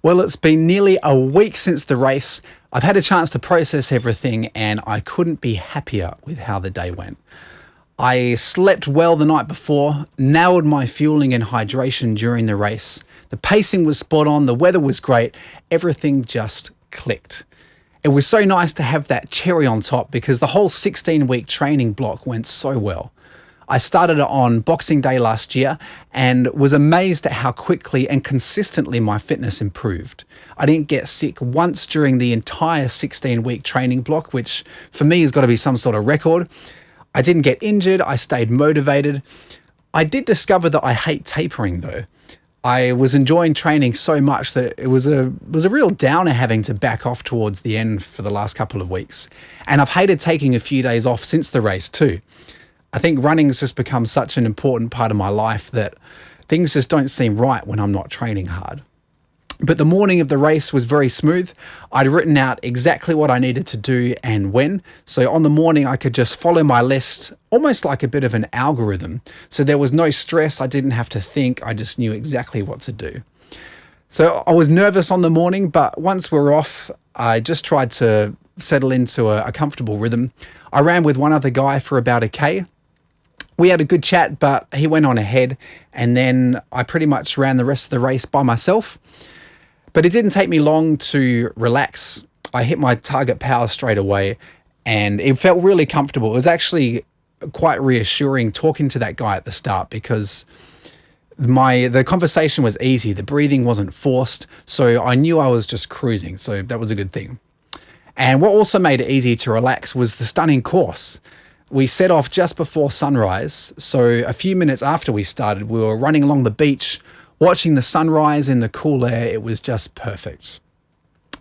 Well, it's been nearly a week since the race. I've had a chance to process everything and I couldn't be happier with how the day went. I slept well the night before, nailed my fueling and hydration during the race. The pacing was spot on, the weather was great, everything just clicked. It was so nice to have that cherry on top because the whole 16-week training block went so well. I started it on Boxing Day last year and was amazed at how quickly and consistently my fitness improved. I didn't get sick once during the entire 16-week training block, which for me has got to be some sort of record. I didn't get injured, I stayed motivated. I did discover that I hate tapering though. I was enjoying training so much that it was a real downer having to back off towards the end for the last couple of weeks. And I've hated taking a few days off since the race too. I think running's just become such an important part of my life that things just don't seem right when I'm not training hard. But the morning of the race was very smooth. I'd written out exactly what I needed to do and when. So on the morning, I could just follow my list, almost like a bit of an algorithm. So there was no stress. I didn't have to think. I just knew exactly what to do. So I was nervous on the morning, but once we're off, I just tried to settle into a comfortable rhythm. I ran with one other guy for about a K. We had a good chat, but he went on ahead, and then I pretty much ran the rest of the race by myself. But it didn't take me long to relax. I hit my target power straight away, and it felt really comfortable. It was actually quite reassuring talking to that guy at the start because the conversation was easy. The breathing wasn't forced, so I knew I was just cruising, so that was a good thing. And what also made it easy to relax was the stunning course. We set off just before sunrise, so a few minutes after we started, we were running along the beach, watching the sunrise in the cool air. It was just perfect.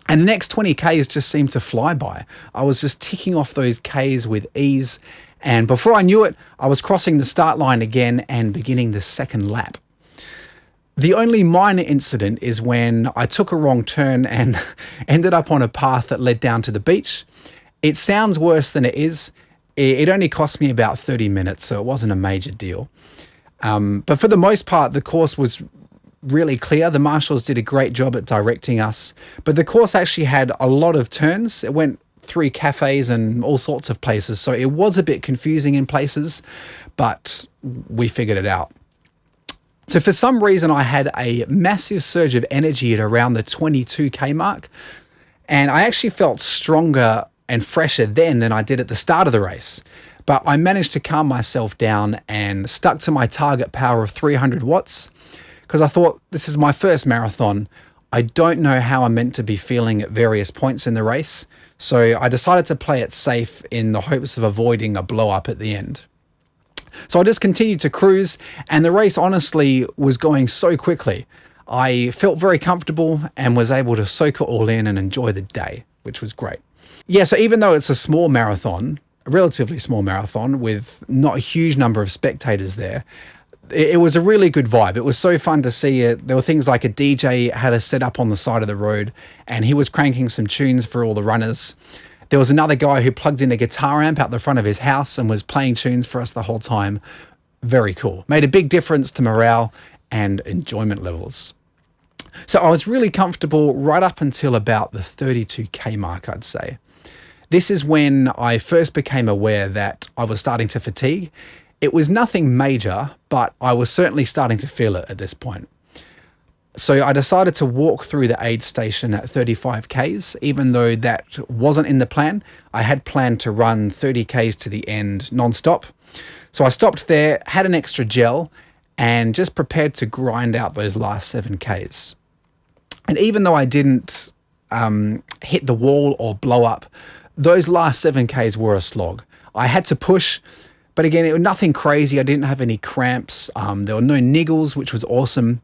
And the next 20 Ks just seemed to fly by. I was just ticking off those Ks with ease, and before I knew it, I was crossing the start line again and beginning the second lap. The only minor incident is when I took a wrong turn and ended up on a path that led down to the beach. It sounds worse than it is. It only cost me about 30 minutes, so it wasn't a major deal. But for the most part, the course was really clear. The marshals did a great job at directing us, but the course actually had a lot of turns. It went through cafes and all sorts of places, so it was a bit confusing in places, but we figured it out. So for some reason, I had a massive surge of energy at around the 22K mark, and I actually felt stronger and fresher then than I did at the start of the race. But I managed to calm myself down and stuck to my target power of 300 watts because I thought, this is my first marathon. I don't know how I'm meant to be feeling at various points in the race. So I decided to play it safe in the hopes of avoiding a blow up at the end. So I just continued to cruise, and the race honestly was going so quickly. I felt very comfortable and was able to soak it all in and enjoy the day, which was great. Yeah, so even though it's a small marathon, a relatively small marathon with not a huge number of spectators there, it was a really good vibe. It was so fun to see it. There were things like a DJ had us set up on the side of the road and he was cranking some tunes for all the runners. There was another guy who plugged in a guitar amp out the front of his house and was playing tunes for us the whole time. Very cool. Made a big difference to morale and enjoyment levels. So I was really comfortable right up until about the 32K mark, I'd say. This is when I first became aware that I was starting to fatigue. It was nothing major, but I was certainly starting to feel it at this point. So I decided to walk through the aid station at 35 Ks, even though that wasn't in the plan. I had planned to run 30 Ks to the end non-stop. So I stopped there, had an extra gel, and just prepared to grind out those last 7 Ks. And even though I didn't hit the wall or blow up, those last 7 Ks were a slog. I had to push, but again, it was nothing crazy. I didn't have any cramps. There were no niggles, which was awesome.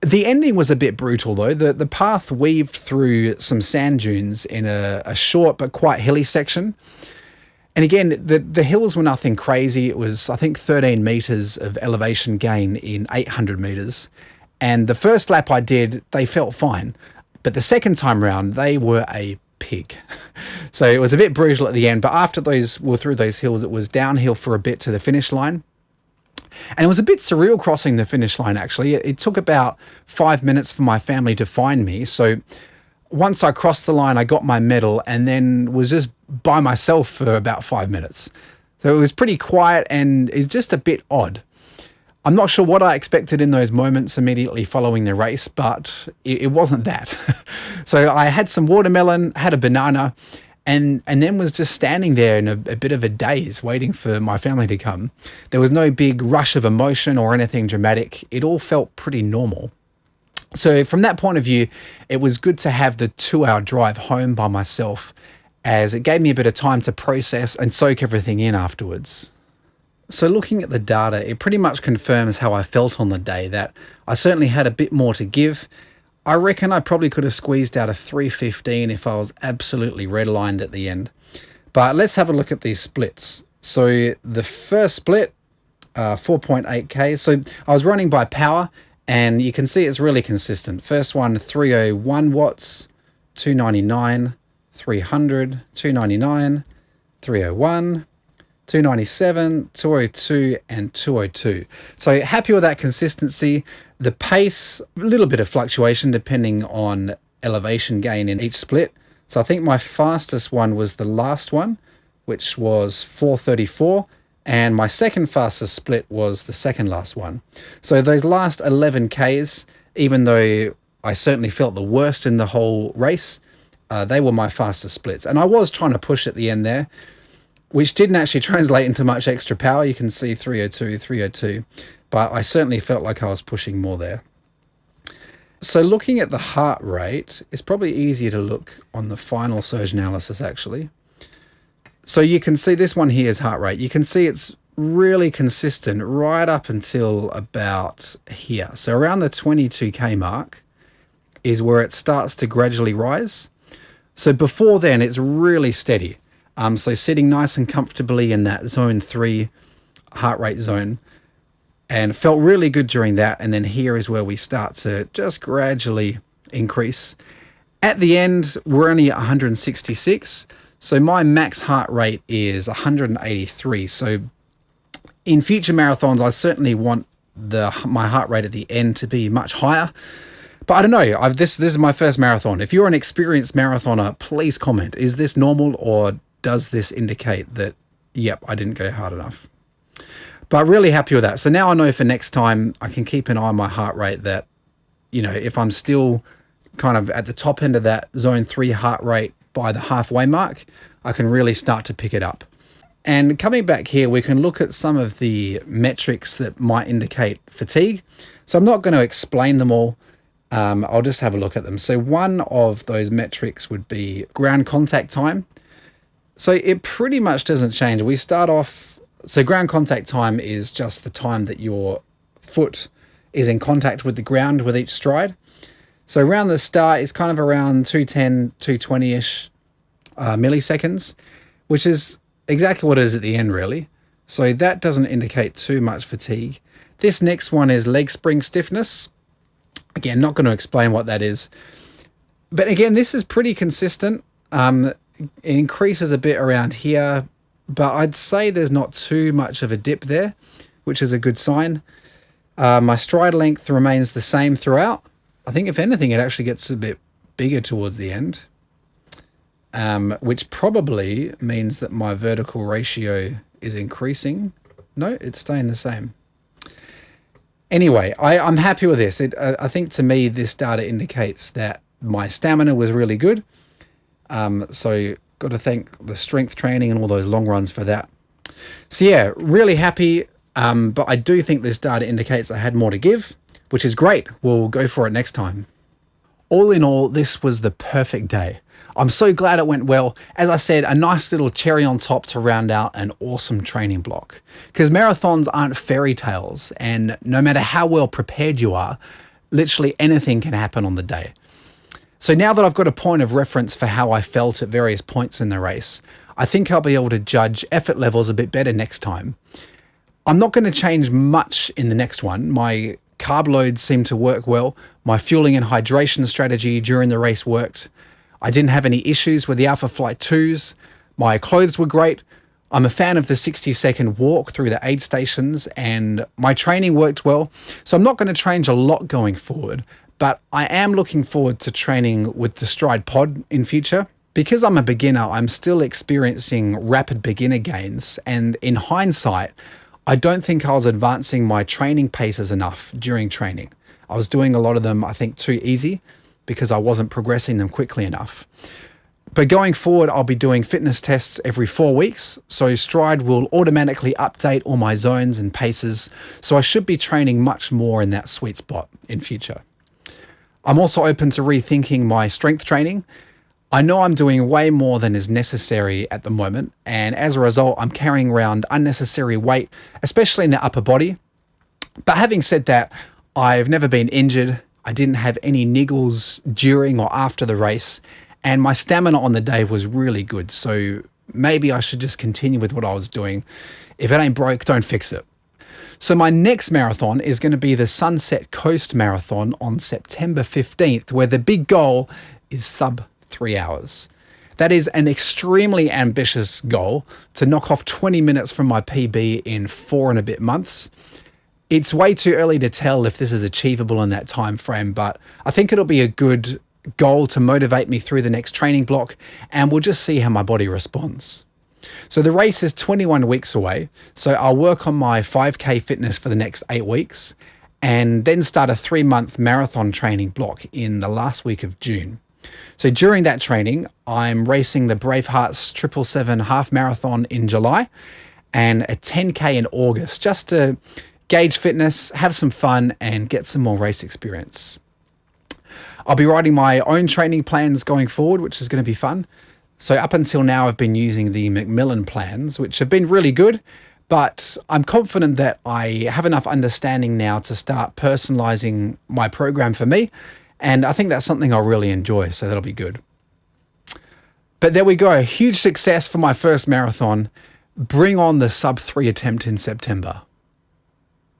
The ending was a bit brutal though. The path weaved through some sand dunes in a short but quite hilly section. And again, the hills were nothing crazy. It was, I think, 13 meters of elevation gain in 800 meters. And the first lap I did, they felt fine. But the second time round, they were a pig. So it was a bit brutal at the end, but after we're through those hills, it was downhill for a bit to the finish line. And it was a bit surreal crossing the finish line, actually. It took about 5 minutes for my family to find me. So once I crossed the line, I got my medal and then was just by myself for about 5 minutes. So it was pretty quiet and it's just a bit odd. I'm not sure what I expected in those moments immediately following the race, but it wasn't that. So I had some watermelon, had a banana, and then was just standing there in a bit of a daze waiting for my family to come. There was no big rush of emotion or anything dramatic. It all felt pretty normal. So from that point of view, it was good to have the 2-hour drive home by myself, as it gave me a bit of time to process and soak everything in afterwards. So looking at the data, it pretty much confirms how I felt on the day, that I certainly had a bit more to give. I reckon I probably could have squeezed out a 3:15 if I was absolutely redlined at the end. But let's have a look at these splits. So the first split, 4.8k. So I was running by power, and you can see it's really consistent. First one, 301 watts, 299, 300, 299, 301, 297, 202, and 202. So happy with that consistency. The pace, a little bit of fluctuation depending on elevation gain in each split. So I think my fastest one was the last one, which was 434. And my second fastest split was the second last one. So those last 11 Ks, even though I certainly felt the worst in the whole race, they were my fastest splits. And I was trying to push at the end there, which didn't actually translate into much extra power. You can see 302, 302, but I certainly felt like I was pushing more there. So looking at the heart rate, it's probably easier to look on the final surge analysis actually. So you can see this one here is heart rate. You can see it's really consistent right up until about here. So around the 22k mark is where it starts to gradually rise. So before then, it's really steady. So sitting nice and comfortably in that zone 3 heart rate zone, and felt really good during that. And then here is where we start to just gradually increase. At the end, we're only at 166. So my max heart rate is 183. So in future marathons, I certainly want my heart rate at the end to be much higher. But I don't know, this is my first marathon. If you're an experienced marathoner, please comment. Is this normal, or does this indicate that, yep, I didn't go hard enough? But really happy with that. So now I know for next time, I can keep an eye on my heart rate, that, you know, if I'm still kind of at the top end of that zone 3 heart rate by the halfway mark, I can really start to pick it up. And coming back here, we can look at some of the metrics that might indicate fatigue. So I'm not going to explain them all. I'll just have a look at them. So one of those metrics would be ground contact time. So it pretty much doesn't change. We start off, so ground contact time is just the time that your foot is in contact with the ground with each stride. So around the start, it's kind of around 210, 220-ish milliseconds, which is exactly what it is at the end, really. So that doesn't indicate too much fatigue. This next one is leg spring stiffness. Again, not going to explain what that is. But again, this is pretty consistent. It increases a bit around here, but I'd say there's not too much of a dip there, which is a good sign. My stride length remains the same throughout. I think if anything, it actually gets a bit bigger towards the end, which probably means that my vertical ratio is increasing. No, it's staying the same. Anyway, I'm happy with this. I think to me, this data indicates that my stamina was really good. So got to thank the strength training and all those long runs for that. So yeah, really happy. But I do think this data indicates I had more to give, which is great. We'll go for it next time. All in all, this was the perfect day. I'm so glad it went well. As I said, a nice little cherry on top to round out an awesome training block. Because marathons aren't fairy tales, and no matter how well prepared you are, literally anything can happen on the day. So now that I've got a point of reference for how I felt at various points in the race, I think I'll be able to judge effort levels a bit better next time. I'm not going to change much in the next one. My carb loads seemed to work well. My fueling and hydration strategy during the race worked. I didn't have any issues with the Alpha Flight 2s. My clothes were great. I'm a fan of the 60-second walk through the aid stations, and my training worked well. So I'm not going to change a lot going forward, but I am looking forward to training with the Stride Pod in future. Because I'm a beginner, I'm still experiencing rapid beginner gains, and in hindsight, I don't think I was advancing my training paces enough during training. I was doing a lot of them, I think, too easy because I wasn't progressing them quickly enough. But going forward, I'll be doing fitness tests every 4 weeks, so Stride will automatically update all my zones and paces, so I should be training much more in that sweet spot in future. I'm also open to rethinking my strength training. I know I'm doing way more than is necessary at the moment, and as a result, I'm carrying around unnecessary weight, especially in the upper body. But having said that, I've never been injured. I didn't have any niggles during or after the race, and my stamina on the day was really good. So maybe I should just continue with what I was doing. If it ain't broke, don't fix it. So my next marathon is going to be the Sunset Coast Marathon on September 15th, where the big goal is sub 3 hours. That is an extremely ambitious goal, to knock off 20 minutes from my PB in 4 and a bit months. It's way too early to tell if this is achievable in that time frame, but I think it'll be a good goal to motivate me through the next training block, and we'll just see how my body responds. So the race is 21 weeks away, so I'll work on my 5K fitness for the next 8 weeks, and then start a 3-month marathon training block in the last week of June. So during that training, I'm racing the Bravehearts 777 half marathon in July and a 10K in August, just to gauge fitness, have some fun, and get some more race experience. I'll be writing my own training plans going forward, which is going to be fun. So up until now, I've been using the Macmillan plans, which have been really good, but I'm confident that I have enough understanding now to start personalizing my program for me. And I think that's something I'll really enjoy, so that'll be good. But there we go, a huge success for my first marathon. Bring on the sub 3 attempt in September.